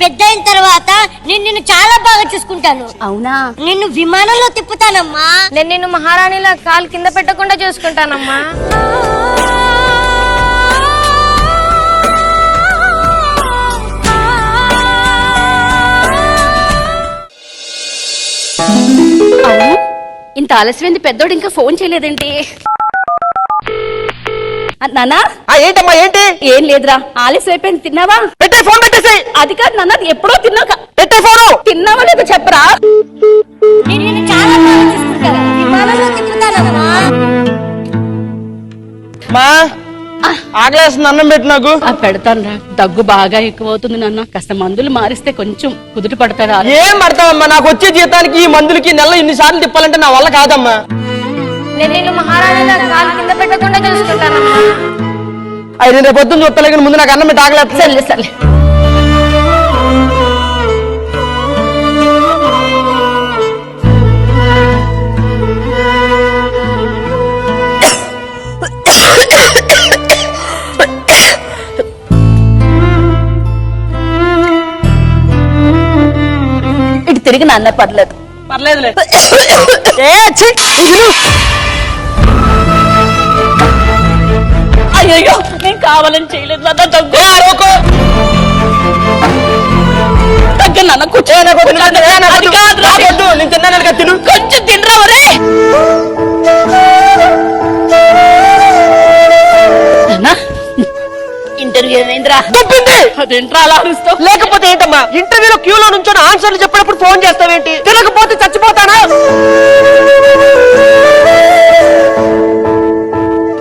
పెద్ద అయిన తర్వాత నిన్ను చాలా బాగా చూసుకుంటాను. అవునా? నిన్ను విమానంలో తిప్పుతానమ్మా. నేను నిన్ను మహారాణిలా కాలు కింద పెట్టకుండా చూసుకుంటానమ్మా. ఇంత ఆలస్యమైంది, పెద్దోడు ఇంకా ఫోన్ చేయలేదేంటి? నానా ఏంటమ్మా? ఏంటి? ఏం లేదురా, ఆలస్యం అయిపోయింది. తిన్నావా? పెట్టే ఫోన్ పెట్టేసాయి. అది కాదు నాన్న, ఎప్పుడో తిన్నాక. పెట్టే ఫోను. తిన్నావా లేదో చెప్పరా? నిన్ను చాలా బాగా చూసుకుంటాను, విమానంలో తిప్పుతానమ్మా. మా ఆకలేస్తుంది, అన్నం పెట్టు నాకు. పెడతాను రా. దగ్గు బాగా ఎక్కువ అవుతుంది నాన్న, కాస్త మందులు మారిస్తే కొంచెం కుదుట పడతారా? ఏం పడతావమ్మా? నాకు వచ్చే జీతానికి ఈ మందులకి నెల ఇన్నిసార్లు తిప్పాలంటే నా వల్ల కాదమ్మా. నేను నిన్ను మహారాణిలా కాలు కింద పెట్టకుండా చూసుకుంటానమ్మా. అయ్యి నేను రేపు పొద్దున్న చూస్తలే, కానీ ముందు నాకు అన్నం పెట్టి ఆకలేదు. సర్లే సర్లే. ఇటు తిరిగి నాన్న, పర్లేదు పర్లేదులే. అయ్యో నేను కావాలని చేయలేదు నాన్న. దగ్గు దగ్గర నాన్న, నేను తిన్నాను, తిను. కొంచెం తినరా ఒరే. ఇంటర్వ్యూ ఏమైందిరా? అదేంట్రా అలా అరుస్తావు? లేకపోతే ఏంటమ్మా, ఇంటర్వ్యూలో క్యూలో నుంచొని ఆన్సర్లు చెప్పినప్పుడు ఫోన్ చేస్తావేంటి? తినకపోతే చచ్చిపోతానా?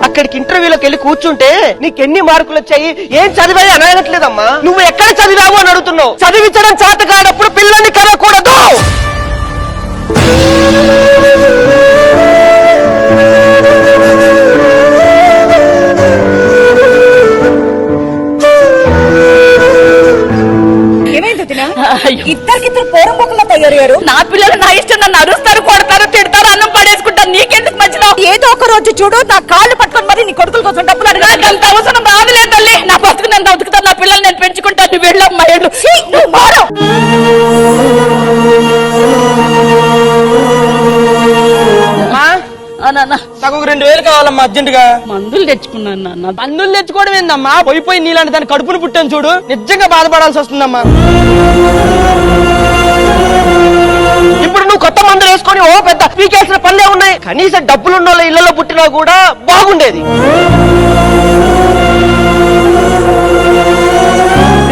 అక్కడికి ఇంటర్వ్యూలోకి వెళ్ళి కూర్చుంటే నీకెన్ని మార్కులు వచ్చాయి, ఏం చదివాయి అని అడగట్లేదమ్మా. నువ్వు ఎక్కడ చదివావు అని అడుగుతున్నావు. చదివించడం చేత కానప్పుడు పిల్లల్ని కనకూడదు. ఇద్దరికిద్దరు పోరంబోకల్లో తయారయ్యారు. నా పిల్లలు నా ఇష్టం, నన్ను అరుస్తారు, కొడతారు, తిడతారు, అన్నం పడేసుకుంటారు. నీకెందుకు మధ్యలో? ఏదో ఒక రోజు చూడు, నా కాళ్ళు పట్టుకొని మరి నీ కొడుకుల కోసం డబ్బులు అడగడానికి అంత అవసరం రాదులే తల్లి. నా బతుకు నన్ను బతుకుతాను, నా పిల్లలు నేను పెంచుకుంటాను. నువ్వు వెళ్ళమ్మా, వెళ్ళు. నువ్వు మారు. నాకు 2000 కావాలమ్మా అర్జెంటుగా. మందులు తెచ్చుకున్నాను నాన్న. మందులు తెచ్చుకోవడం ఏందమ్మా? పోయి నీలాంటి దాని కడుపును పుట్టాను చూడు, నిజంగా బాధపడాల్సి వస్తుందమ్మా. ఇప్పుడు నువ్వు కొత్త మందులు వేసుకొని ఓ పెద్ద పీకేసిన పనులే ఉన్నాయి. కనీసం డబ్బులున్న వాళ్ళ ఇళ్లలో పుట్టినా కూడా బాగుండేది.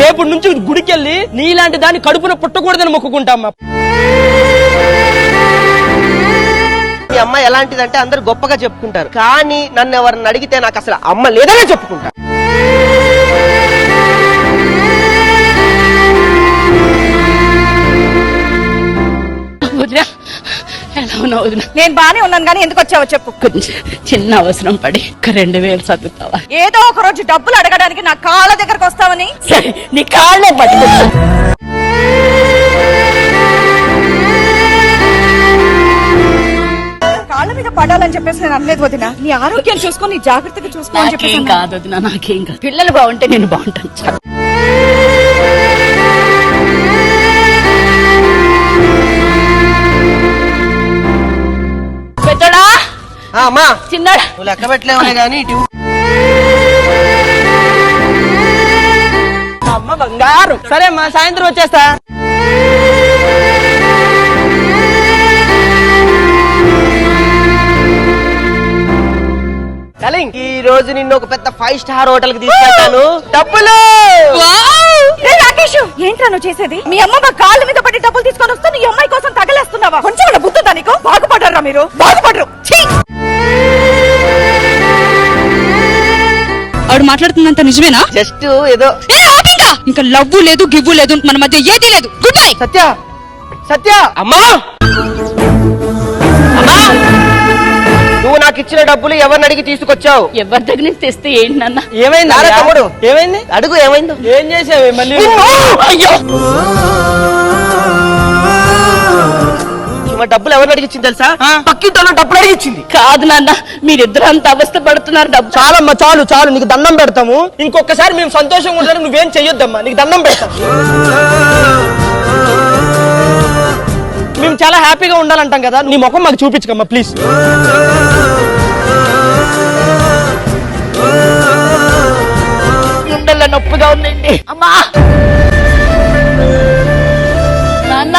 రేపటి నుంచి గుడికెళ్ళి నీలాంటి దాన్ని కడుపున పుట్టకూడదని మొక్కుకుంటామ్మా. మీ అమ్మ ఎలాంటిదంటే అందరు గొప్పగా చెప్పుకుంటారు, కానీ నన్ను ఎవరిని అడిగితే నాకు అసలు అమ్మ లేదనే చెప్పుకుంటా. నేను బానే ఉన్నాను, కానీ ఎందుకు వచ్చావో చెప్పు. కొంచెం చిన్న అవసరం పడి 2000 చదువుతావా? ఏదో ఒక రోజు డబ్బులు అడగడానికి నా కాళ్ళ దగ్గరకు వస్తావని. సరే, నీ కాళ్ళే పట్టుకుంటా. కాళ్ళ మీద పడాలని చెప్పేసి నేను అనలేదు వదినా. నీ ఆరోగ్యం చూసుకొని జాగ్రత్తగా చూసుకో అని చెప్పేసి. కాదు వదినా, నాకేం కాదు. పిల్లలు బాగుంటే నేను బాగుంటాను. పెద్దడా అమ్మా, చిన్నాడా, నువ్వు లెక్క పెట్టలేవులే గానీ అమ్మ బంగారు. సరే అమ్మా, సాయంత్రం వచ్చేస్తా. ఈ రోజు నిన్ను ఒక పెద్ద 5 స్టార్ హోటల్ కి తీసుకెళ్తాను. డబ్బులు. రాకేష్, ఏంట్రా నువ్వు చేసేది? మీ అమ్మ మా కాళ్ళ మీద పడి డబ్బులు తీసుకొని వస్తే నీ అమ్మాయి కోసం తగలేస్తున్నావా? కొంచెం బుద్ధుందా నీకు? బాగుపడరా మీరు? బాగుపడరు. ఆవిడ మాట్లాడుతుందంత నిజమేనా? జస్ట్ ఏదో. ఇంకా లవ్వు లేదు, గివ్వు లేదు, మన మధ్య ఏదీ లేదు. Goodbye. సత్య, సత్య. అమ్మా, అమ్మా, నువ్వు నాకు ఇచ్చిన డబ్బులు ఎవరిని అడిగి తీసుకొచ్చావు? ఎవరి దగ్గర నుంచి తెస్తే ఏంటి నాన్న? ఏమైంది తమ్ముడు? ఏమైంది అడుగు. ఏమైందో? ఏం చేసావే మళ్ళీ? అయ్యో, మా డబ్బులు ఎవరిని అడిగించింది తెలుసా? పక్కింటోళ్ళ డబ్బులు అడిగించింది. కాదు నాన్న, మీరిద్దరు అంత అవస్థ పడుతున్నారు. డబ్బు చాలమ్మా, చాలు చాలు, నీకు దండం పెడతాము. ఇంకొకసారి మేము సంతోషంగా ఉంటారు, నువ్వేం చెయ్యొద్దమ్మా, నీకు దండం పెడతాం. మేము చాలా హ్యాపీగా ఉండాలంటాం కదా, నీ ముఖం మాకు చూపించకమ్మా ప్లీజ్. గుండెల్లో నొప్పిగా ఉందండి. అమ్మా నాన్న,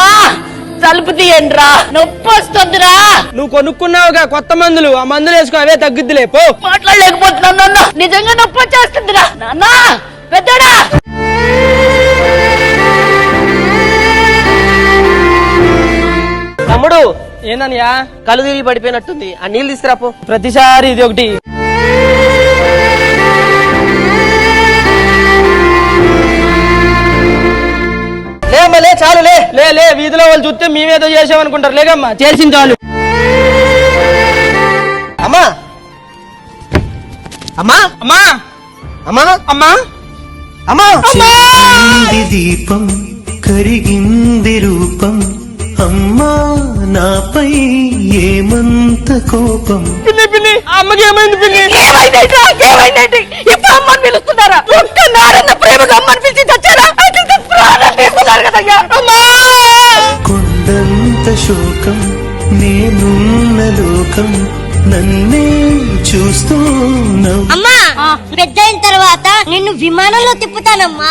తలుపు తీయండిరా, నొప్పి వస్తుందిరా. నువ్వు కొనుక్కున్నావుగా కొత్త మందులు, ఆ మందులు వేసుకో, అవే తగ్గిద్దిలే పో. మాట్లాడలేకపోతున్నాను నాన్న, నిజంగా నొప్పి వచ్చేస్తుందిరా. నాన్న పెద్దడా, తమ్ముడు ఏందనియా కళ్ళు తిరిగి పడిపోయినట్టుంది, ఆ నీళ్ళు తీసుకురాపో. ప్రతిసారి ఇది ఒకటి. లే చాలు లే వీధిలో వాళ్ళు చూస్తే మేమేదో చేసామనుకుంటారు. లేకమ్మా, చేసింది చాలు. అమ్మా అమ్మా అమ్మా అమ్మా అమ్మా అమ్మా చెరిగింది దీపం కరిగింది రూపం అమ్మా నాపై ఏమంత కోపం. పిన్ని అమ్మకి ఏమైంది పిన్ని? ఏమైందండి? ఇప్పుడు అమ్మని పిలుస్తున్నారా? ఒక్క నారన్న ప్రేమగా అమ్మని పిలిచి తెచ్చారా? ప్రాణం తీసుకున్నారు కదయ్యా. కొండంత శోకం నేనున్న లోకం నన్నే చూస్తూ అమ్మా పెద్ద అయిన తర్వాత నిన్ను విమానంలో తిప్పుతానమ్మా.